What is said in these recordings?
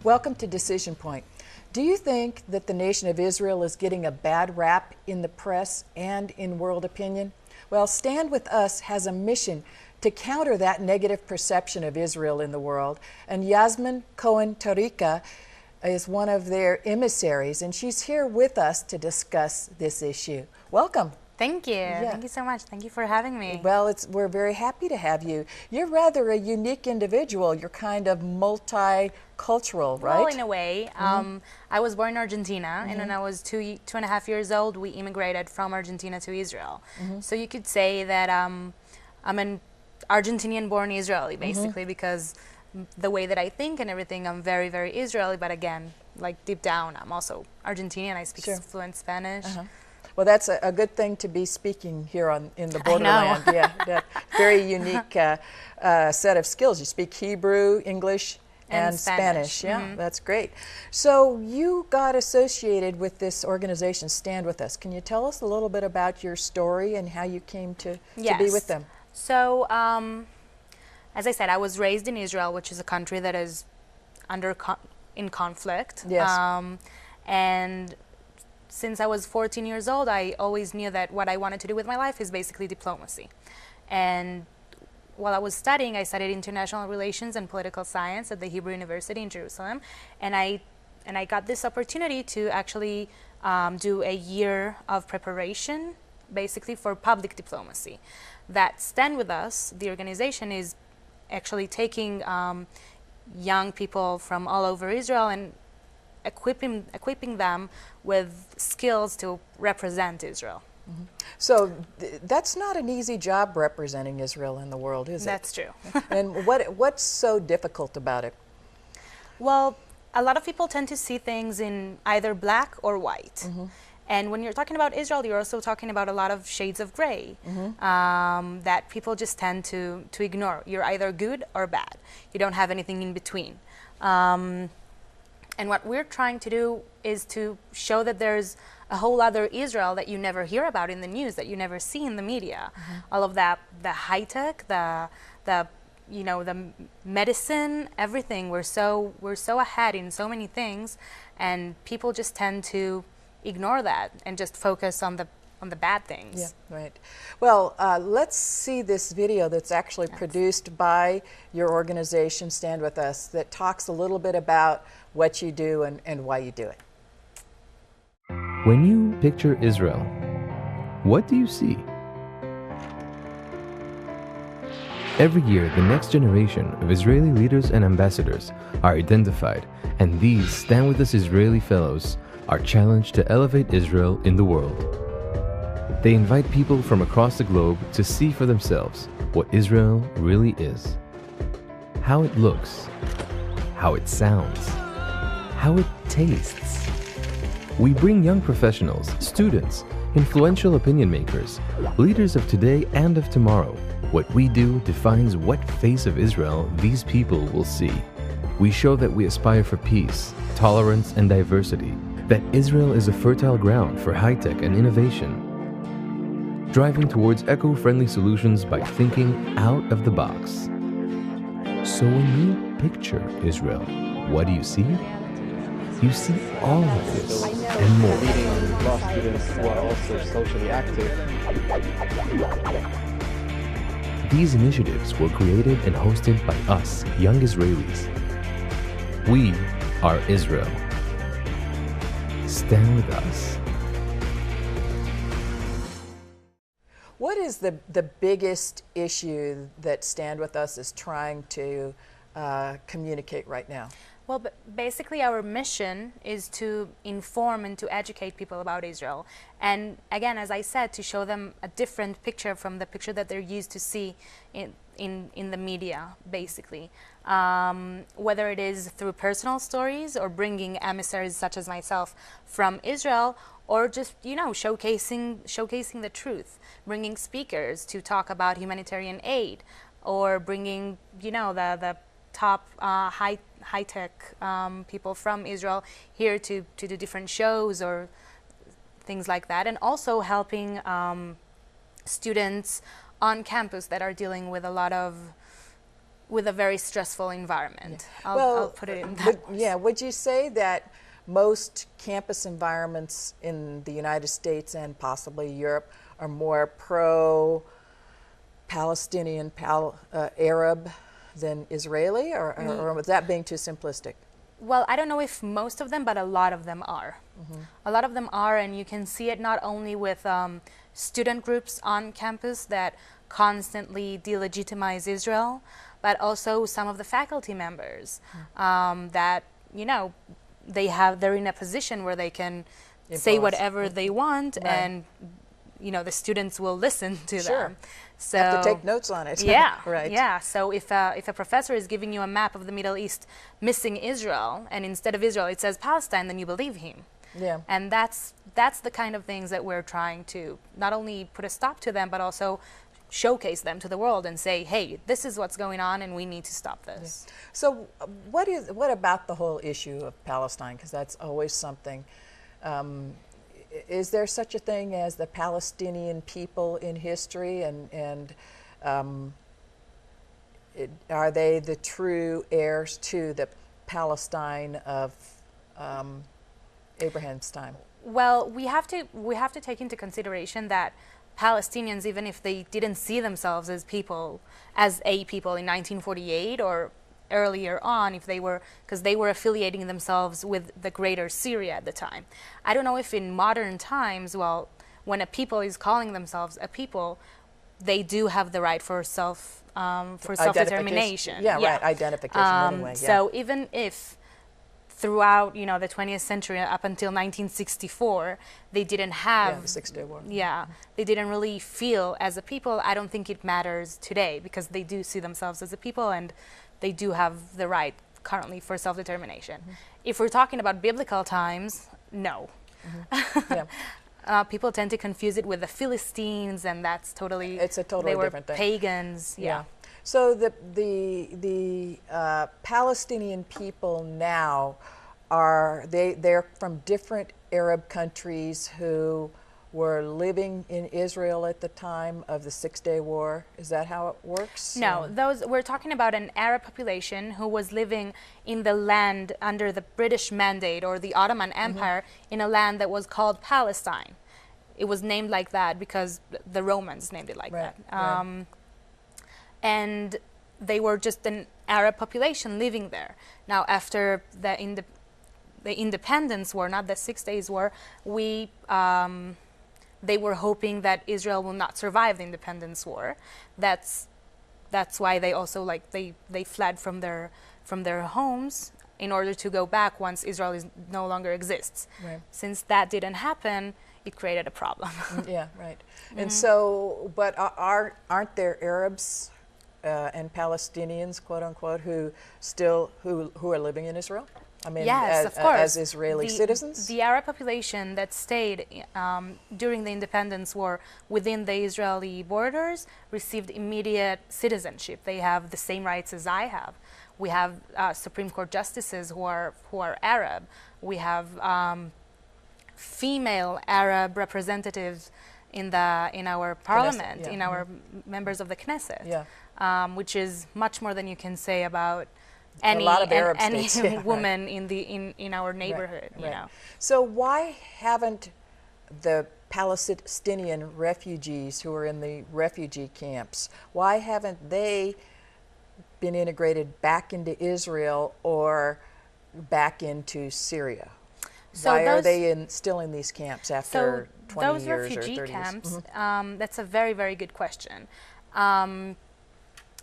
Welcome to Decision Point. Do you think that the nation of Israel is getting a bad rap in the press and in world opinion? Well, Stand With Us has a mission to counter that negative perception of Israel in the world. And Yasmin Cohen Tarica is one of their emissaries, and she's here with us to discuss this issue. Welcome. Thank you. Yeah. Thank you so much. Thank you for having me. Well, we're very happy to have you. You're rather a unique individual. You're kind of multicultural, right? Well, in a way. I was born in Argentina, and when I was two and a half years old, we immigrated from Argentina to Israel. So you could say that I'm an Argentinian-born Israeli, basically, because the way that I think and everything, I'm very, very Israeli, but again, like deep down, I'm also Argentinian. I speak fluent Spanish. Well, that's a good thing to be speaking here in the borderland. Yeah, very unique set of skills. You speak Hebrew, English, and Spanish. Yeah, that's great. So you got associated with this organization, Stand With Us. Can you tell us a little bit about your story and how you came to be with them? So, as I said, I was raised in Israel, which is a country that is in conflict. Yes. And since I was 14 years old, I always knew that what I wanted to do with my life is basically diplomacy. And while I was studying, I studied international relations and political science at the Hebrew University in Jerusalem. And I got this opportunity to actually do a year of preparation, basically for public diplomacy. That Stand With Us, the organization, is actually taking young people from all over Israel and equipping them with skills to represent Israel. So that's not an easy job, representing Israel in the world, is it? That's true. And what's so difficult about it? Well, a lot of people tend to see things in either black or white. And when you're talking about Israel, you're also talking about a lot of shades of gray that people just tend to ignore. You're either good or bad. You don't have anything in between. And what we're trying to do is to show that there's a whole other Israel that you never hear about in the news, that you never see in the media. All of that, the high tech, the medicine, everything. We're so ahead in so many things, and people just tend to ignore that and just focus on the bad things. Yeah, right. Well, let's see this video that's actually produced by your organization, Stand With Us, that talks a little bit about what you do and why you do it. When you picture Israel, what do you see? Every year, the next generation of Israeli leaders and ambassadors are identified, and these Stand With Us Israeli Fellows are challenged to elevate Israel in the world. They invite people from across the globe to see for themselves what Israel really is. How it looks, how it sounds, how it tastes. We bring young professionals, students, influential opinion makers, leaders of today and of tomorrow. What we do defines what face of Israel these people will see. We show that we aspire for peace, tolerance, and diversity, that Israel is a fertile ground for high-tech and innovation, driving towards eco-friendly solutions by thinking out of the box. So when you picture Israel, what do you see? You see all of this and more. Leading law students who are also socially active. These initiatives were created and hosted by us, young Israelis. We are Israel. Stand with us. What is the biggest issue that Stand With Us is trying to communicate right now? Well, basically our mission is to inform and to educate people about Israel. And again, as I said, to show them a different picture from the picture that they're used to see in the media, basically. Whether it is through personal stories or bringing emissaries such as myself from Israel, or just, showcasing the truth, bringing speakers to talk about humanitarian aid, or bringing, the top high-tech people from Israel here to do different shows or things like that, and also helping students on campus that are dealing with a lot of with a very stressful environment. I'll put it in that words. Would you say that most campus environments in the United States and possibly Europe are more pro-Palestinian, Arab than Israeli, or was that being too simplistic? Well, I don't know if most of them, but a lot of them are. A lot of them are, and you can see it not only with student groups on campus that constantly delegitimize Israel, but also some of the faculty members that, you know, they're in a position where they can say whatever they want, and you know, the students will listen to them. So have to take notes on it. Yeah, right. Yeah. So if a professor is giving you a map of the Middle East missing Israel, and instead of Israel it says Palestine, then you believe him. Yeah. And that's the kind of things that we're trying to not only put a stop to them, but also showcase them to the world and say, hey, this is what's going on and we need to stop this. Yeah. So what about the whole issue of Palestine? Because that's always something. Is there such a thing as the Palestinian people in history, and are they the true heirs to the Palestine of Abraham's time? Well, we have to take into consideration that Palestinians, even if they didn't see themselves as a people in 1948 or earlier on, if they were, because they were affiliating themselves with the greater Syria at the time. I don't know if in modern times, well, when a people is calling themselves a people, they do have the right for self-determination. Yeah, right, identification anyway. Yeah. So even if throughout, you know, the 20th century up until 1964, they didn't have the 6 Day War. Yeah, they didn't really feel as a people. I don't think it matters today because they do see themselves as a people and they do have the right currently for self-determination. If we're talking about biblical times, no. People tend to confuse it with the Philistines, and that's totally, it's a totally different thing. Pagans. Yeah. So the Palestinian people now they're from different Arab countries who were living in Israel at the time of the 6 Day War. Is that how it works? No, we're talking about an Arab population who was living in the land under the British Mandate or the Ottoman Empire in a land that was called Palestine. It was named like that because the Romans named it like that. And they were just an Arab population living there. Now, after the independence war, not the 6 Days War, they were hoping that Israel will not survive the independence war. That's why they also they fled from their homes in order to go back once Israel no longer exists. Right. Since that didn't happen, it created a problem. Yeah, right. And so, but aren't there Arabs and Palestinians, quote unquote, who are living in Israel? I mean, yes, of course. As Israeli citizens? The Arab population that stayed during the independence war within the Israeli borders received immediate citizenship. They have the same rights as I have. We have Supreme Court justices who are Arab. We have female Arab representatives in our parliament, Knesset, in our members of the Knesset, which is much more than you can say about any woman in our neighborhood. Right. You know. So why haven't the Palestinian refugees who are in the refugee camps, why haven't they been integrated back into Israel or back into Syria? So why are they still in these camps after 20 years or 30 years? Those refugee camps, that's a very, very good question.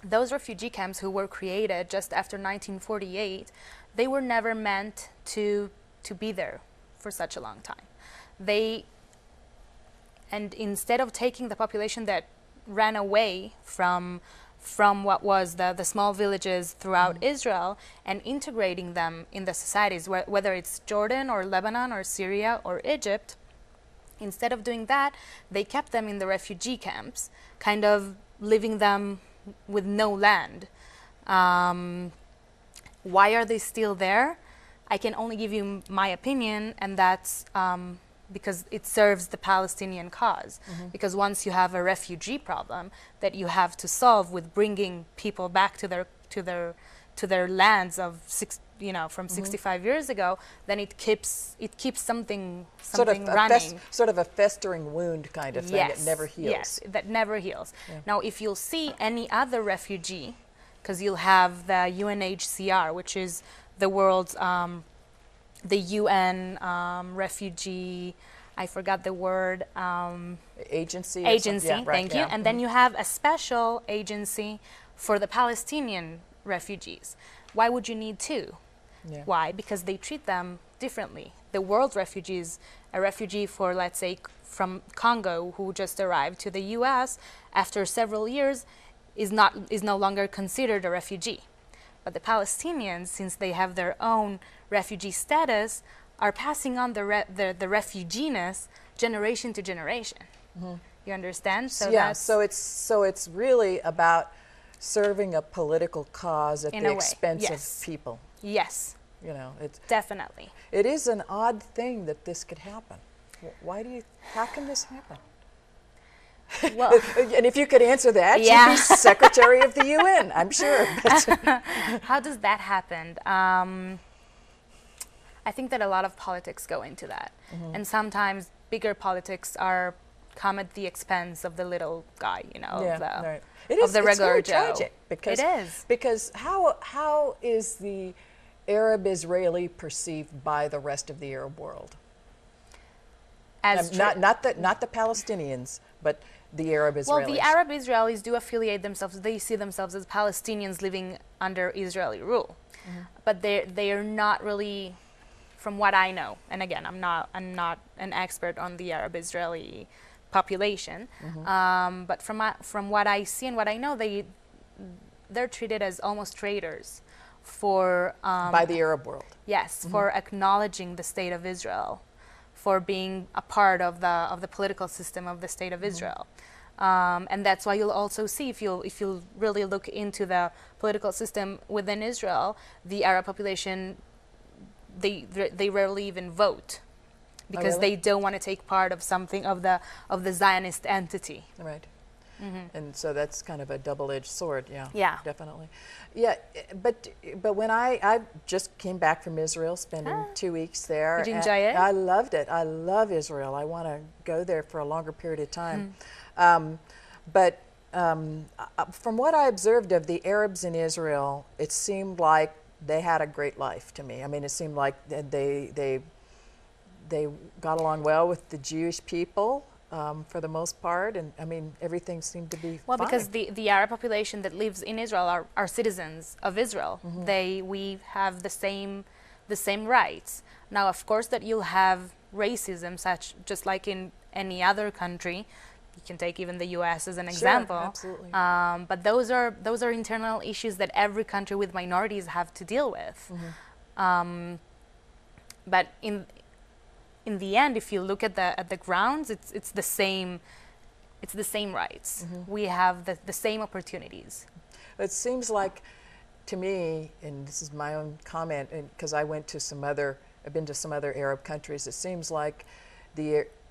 Those refugee camps who were created just after 1948, they were never meant to be there for such a long time. And instead of taking the population that ran away from what was the small villages throughout Israel and integrating them in the societies, whether it's Jordan or Lebanon or Syria or Egypt, instead of doing that, they kept them in the refugee camps, kind of leaving them with no land. Why are they still there? I can only give you my opinion, and that's because it serves the Palestinian cause. Because once you have a refugee problem that you have to solve with bringing people back to to their lands of from 65 years ago, then it keeps something running. Sort of a festering wound kind of thing that never heals. Yes, that never heals. Yeah. Now, if you'll see any other refugee, because you'll have the UNHCR, which is the world's the UN refugee, I forgot the word. Agency. Agency, yeah, right, thank you. And then you have a special agency for the Palestinian refugees. Why would you need two? Yeah. Why? Because they treat them differently. The world refugees, a refugee for, let's say, from Congo who just arrived to the US after several years is no longer considered a refugee. But the Palestinians, since they have their own refugee status, are passing on the refuginess generation to generation. Mm-hmm. You understand? So yeah. So it's really about serving a political cause at the expense of people. Yes. You know, it's definitely. It is an odd thing that this could happen. How can this happen? Well, and if you could answer that, you'd be Secretary of the UN, I'm sure. How does that happen? I think that a lot of politics go into that. Mm-hmm. And sometimes bigger politics come at the expense of the little guy, of the regular Joe. Tragic because, it is. Because how is the Arab Israeli perceived by the rest of the Arab world? Not the Palestinians, but the Arab Israelis. Well, the Arab Israelis do affiliate themselves. They see themselves as Palestinians living under Israeli rule, mm-hmm. but they are not really, from what I know. And again, I'm not an expert on the Arab Israeli population, mm-hmm. But from what I see and what I know, they're treated as almost traitors for by the Arab world. Yes, mm-hmm. for acknowledging the state of Israel, for being a part of the political system of the state of Israel. And that's why you'll also see, if you really look into the political system within Israel, the Arab population, they rarely even vote, because they don't want to take part of something of the Zionist entity. Right. Mm-hmm. And so that's kind of a double-edged sword. Yeah, definitely. Yeah, but when I just came back from Israel, spending 2 weeks there. Did you enjoy it? I loved it. I love Israel. I want to go there for a longer period of time. But from what I observed of the Arabs in Israel, it seemed like they had a great life to me. I mean, it seemed like they got along well with the Jewish people. For the most part, and I mean, everything seemed to be fine. Because the Arab population that lives in Israel are citizens of Israel. Mm-hmm. We have the same rights. Now, of course, that you'll have racism, just like in any other country. You can take even the U.S. as an example. Absolutely. But those are internal issues that every country with minorities have to deal with. Mm-hmm. But in the end, if you look at the grounds, it's the same rights. Mm-hmm. We have the same opportunities. It seems like, to me, and this is my own comment, because I've been to some other Arab countries, it seems like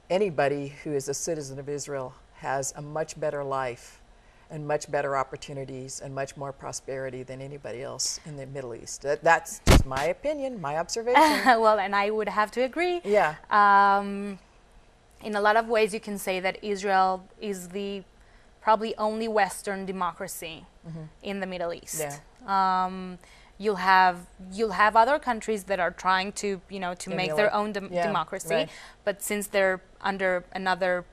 anybody who is a citizen of Israel has a much better life and much better opportunities and much more prosperity than anybody else in the Middle East. That's just my opinion, my observation. Well, and I would have to agree. Yeah. In a lot of ways, you can say that Israel is the probably only Western democracy mm-hmm. in the Middle East. Yeah. You'll have other countries that are trying to make their own democracy, right. But since they're under another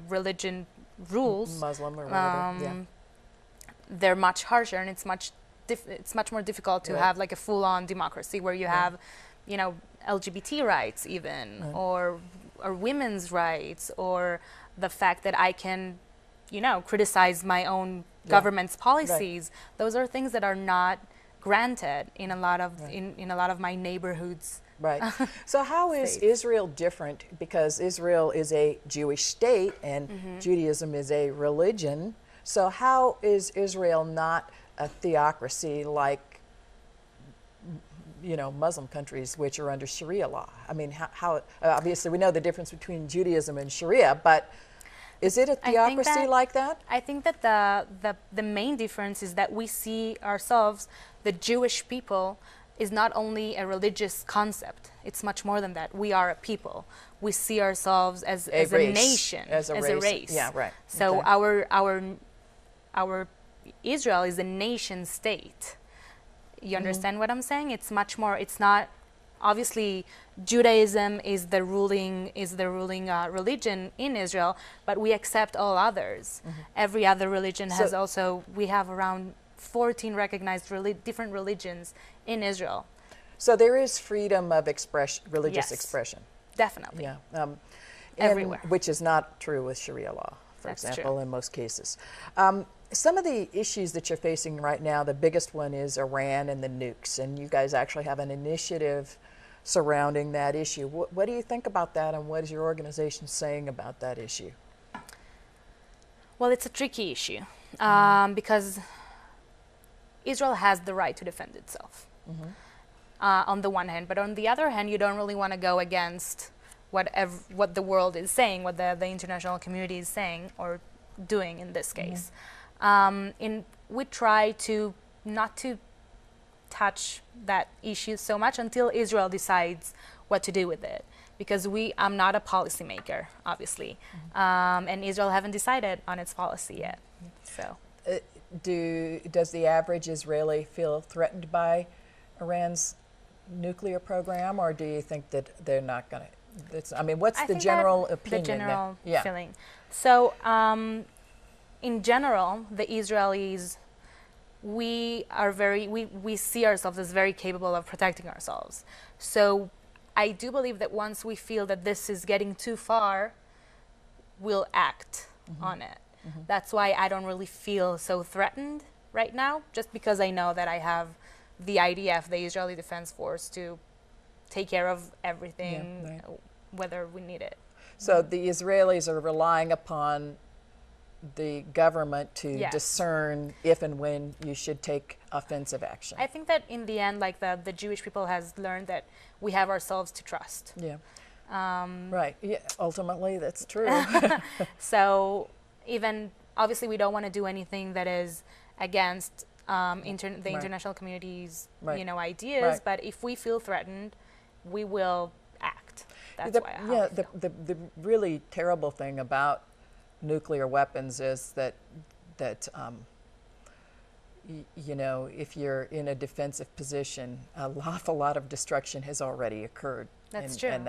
religion rules, Muslim or whatever, they're much harsher, and it's much more difficult to have like a full-on democracy where you have LGBT rights even, or women's rights, or the fact that I can criticize my own government's policies. Right. Those are things that are not granted in a lot of in a lot of my neighborhoods. Right. So how is Israel different? Because Israel is a Jewish state and mm-hmm. Judaism is a religion. So how is Israel not a theocracy like Muslim countries which are under Sharia law? I mean, how obviously we know the difference between Judaism and Sharia, but Is it a I think theocracy that- like that? I think that the main difference is that we see ourselves, the Jewish people, is not only a religious concept. It's much more than that. We are a people. We see ourselves as a race. nation, As a race. Yeah, right. So Okay. our Israel is a nation state. You understand what I'm saying? It's much more. It's not. Obviously, Judaism is the ruling religion in Israel, but we accept all others. Every other religion has So- also. We have around 14 recognized different religions in Israel. So there is freedom of expression, religious Yes. expression. Definitely. Yeah. Everywhere. Which is not true with Sharia law, for That's example, true. in most cases. Some of the issues that you're facing right now, the biggest one is Iran and the nukes, and you guys actually have an initiative surrounding that issue. What do you think about that, and what is your organization saying about that issue? Well, it's a tricky issue because Israel has the right to defend itself on the one hand, but on the other hand, you don't really want to go against what the world is saying, what the international community is saying or doing in this case. We try to not to touch that issue so much until Israel decides what to do with it, because I'm not a policymaker, obviously, and Israel haven't decided on its policy yet. So, Does the average Israeli feel threatened by Iran's nuclear program, or do you think that they're not going to? I mean, what's I the think general that opinion? The general Yeah. feeling. So, in general, the Israelis, we see ourselves as very capable of protecting ourselves. So I do believe that once we feel that this is getting too far, we'll act on it. That's why I don't really feel so threatened right now, just because I know that I have the IDF, the Israeli Defense Force, to take care of everything, right. whether we need it. So the Israelis are relying upon the government to Yes. discern if and when you should take offensive action. I think that in the end, like the Jewish people has learned that we have ourselves to trust. Yeah. Right. Yeah. Ultimately, that's true. So even obviously we don't want to do anything that is against the international community's Right. ideas. Right. But if we feel threatened, we will act. That's The- why. yeah. The really terrible thing about nuclear weapons is that if you're in a defensive position, an awful lot of destruction has already occurred. That's true. And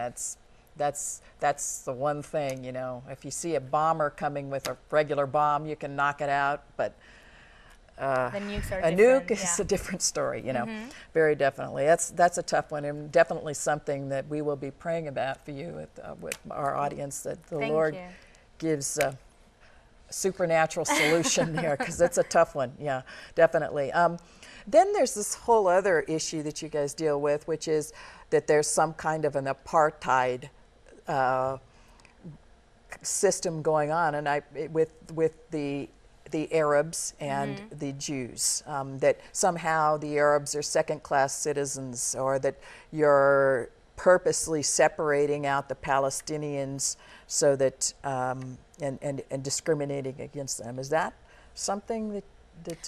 that's the one thing, if you see a bomber coming with a regular bomb, you can knock it out, but the nukes are a different, nuke is a different story, very definitely. That's a tough one, and definitely something that we will be praying about for you with our audience, that the Thank Lord you. gives a supernatural solution there, because it's a tough one. Yeah, definitely. Then there's this whole other issue that you guys deal with, which is that there's some kind of an apartheid system going on, and with the Arabs and the Jews, that somehow the Arabs are second-class citizens, or that you're purposely separating out the Palestinians so that and discriminating against them. Is that something that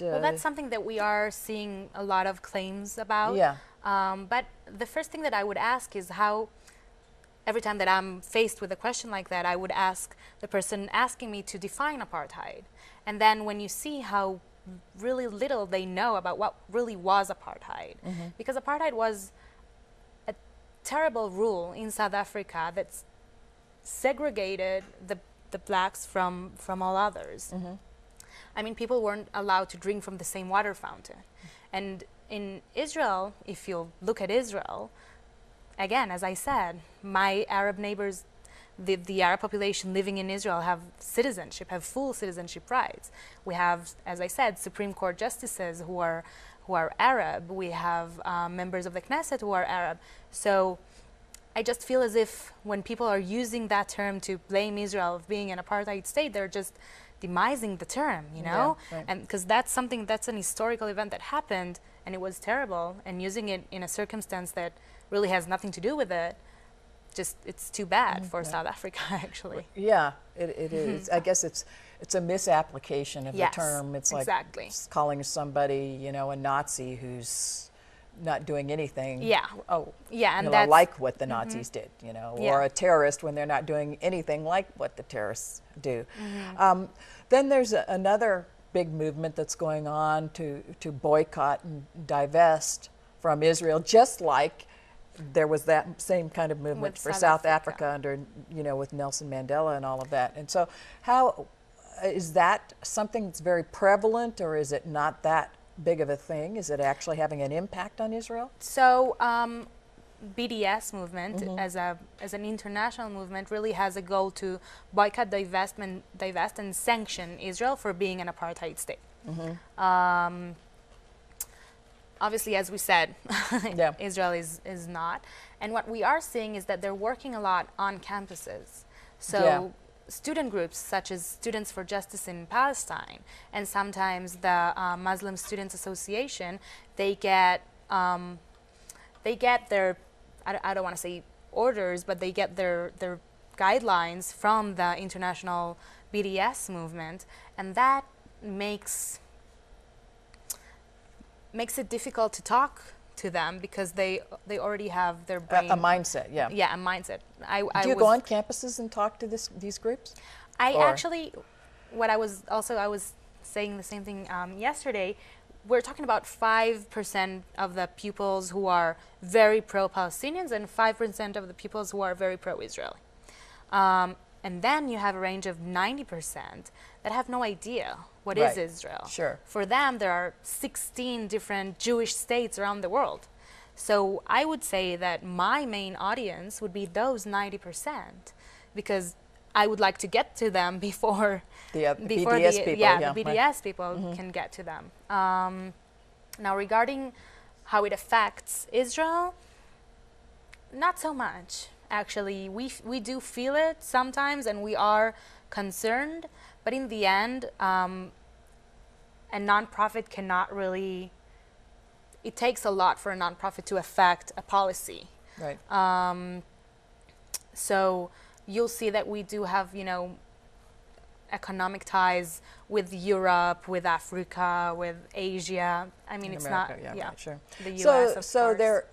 Well, that's something that we are seeing a lot of claims about. Yeah. But the first thing that I would ask is how, every time that I'm faced with a question like that, I would ask the person asking me to define apartheid. And then when you see how really little they know about what really was apartheid, because apartheid was a terrible rule in South Africa that segregated the blacks from all others. I mean, people weren't allowed to drink from the same water fountain. And in Israel, if you look at Israel, again, as I said, my Arab neighbors, the Arab population living in Israel have full citizenship rights. We have, as I said, Supreme Court justices who are Arab. We have members of the Knesset who are Arab. So I just feel as if when people are using that term to blame Israel of being an apartheid state, they're just demising the term, Yeah, right. and because that's an historical event that happened and it was terrible, and using it in a circumstance that really has nothing to do with it just it's too bad for South Africa, actually. Yeah, it is. I guess it's a misapplication of Yes, the term. It's like exactly. calling somebody, you know, a Nazi who's not doing anything. Yeah. Oh, Yeah, and you know, that's like what the Nazis did, you know, Yeah. or a terrorist when they're not doing anything like what the terrorists do. Then there's another big movement that's going on to boycott and divest from Israel, just like there was that same kind of movement With for South South Africa under, you know, with Nelson Mandela and all of that. And so how is that something that's very prevalent, or is it not that big of a thing? Is it actually having an impact on Israel? So BDS movement as an international movement really has a goal to boycott, divest and sanction Israel for being an apartheid state. Obviously, as we said, Yeah. Israel is not. And what we are seeing is that they're working a lot on campuses. So Yeah. student groups such as Students for Justice in Palestine and sometimes the Muslim Students Association, they get their, I don't want to say orders, but they get their guidelines from the international BDS movement, and that makes it difficult to talk to them because they already have their brain. A mindset, yeah. Yeah, a mindset. Do you go on campuses and talk to these groups? I Or- actually, I was saying the same thing yesterday. We're talking about 5% of the pupils who are very pro-Palestinians and 5% of the pupils who are very pro-Israeli. And then you have a range of 90% that have no idea what is Right. Israel. Sure. For them, there are 16 different Jewish states around the world. So I would say that my main audience would be those 90%, because I would like to get to them before The before BDS the, people, yeah, yeah, the right. BDS people can get to them. Now, regarding how it affects Israel, not so much. Actually, we do feel it sometimes, and we are concerned. But in the end, a nonprofit cannot really. It takes a lot for a nonprofit to affect a policy. Right. So you'll see that we do have, economic ties with Europe, with Africa, with Asia. I mean, In it's America, not, yeah, right, sure. the U.S. So, of so course.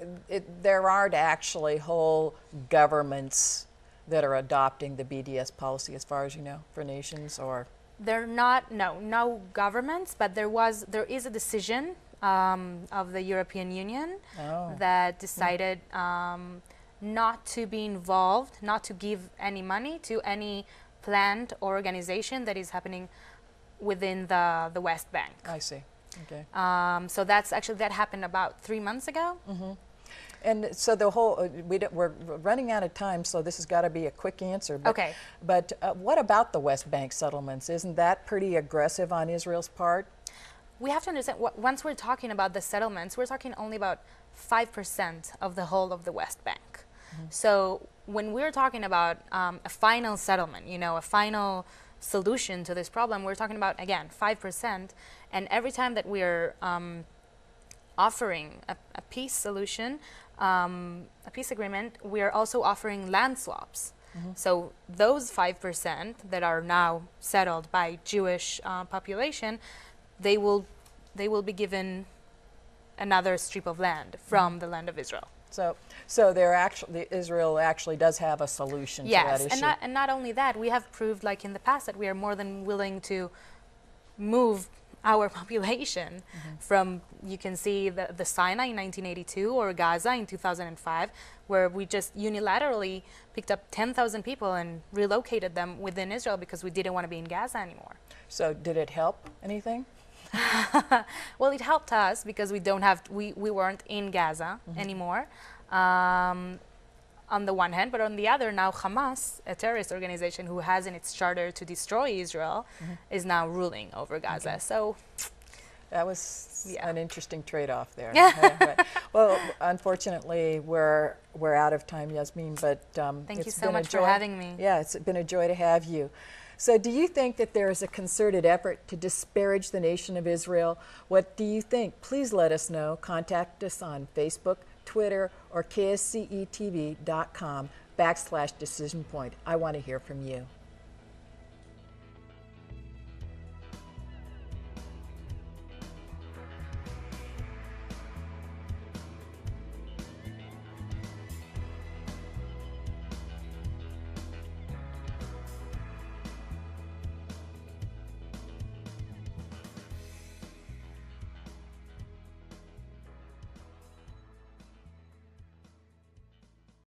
there aren't actually whole governments that are adopting the BDS policy, as far as you know, for nations, or They're not, no governments, but there is a decision of the European Union that decided not to be involved, not to give any money to any planned organization that is happening within the West Bank. I see. Okay. So that happened about 3 months ago. And so the whole we're running out of time, so this has got to be a quick answer. But, Okay. But what about the West Bank settlements? Isn't that pretty aggressive on Israel's part? We have to understand, once we're talking about the settlements, we're talking only about 5% of the whole of the West Bank. So when we're talking about a final settlement, a final solution to this problem, we're talking about, again, 5%. And every time that we're offering a peace solution, a peace agreement, we are also offering land swaps. So those 5% that are now settled by Jewish population, they will be given another strip of land from the land of Israel. So Israel actually does have a solution to that issue. Yes, and not only that, we have proved, like in the past, that we are more than willing to move our population from, you can see the Sinai in 1982 or Gaza in 2005, where we just unilaterally picked up 10,000 people and relocated them within Israel because we didn't want to be in Gaza anymore. So did it help anything? Well, it helped us because we weren't in Gaza anymore, on the one hand, but on the other, now Hamas, a terrorist organization who has in its charter to destroy Israel, is now ruling over Gaza. Okay. So That was an interesting trade-off there. Yeah. Right. Well, unfortunately, we're out of time, Yasmin, but Thank you it's so been a much for joy. having me. Yeah, it's been a joy to have you. So do you think that there is a concerted effort to disparage the nation of Israel? What do you think? Please let us know. Contact us on Facebook, Twitter, or kscetv.com. /decision point. I want to hear from you.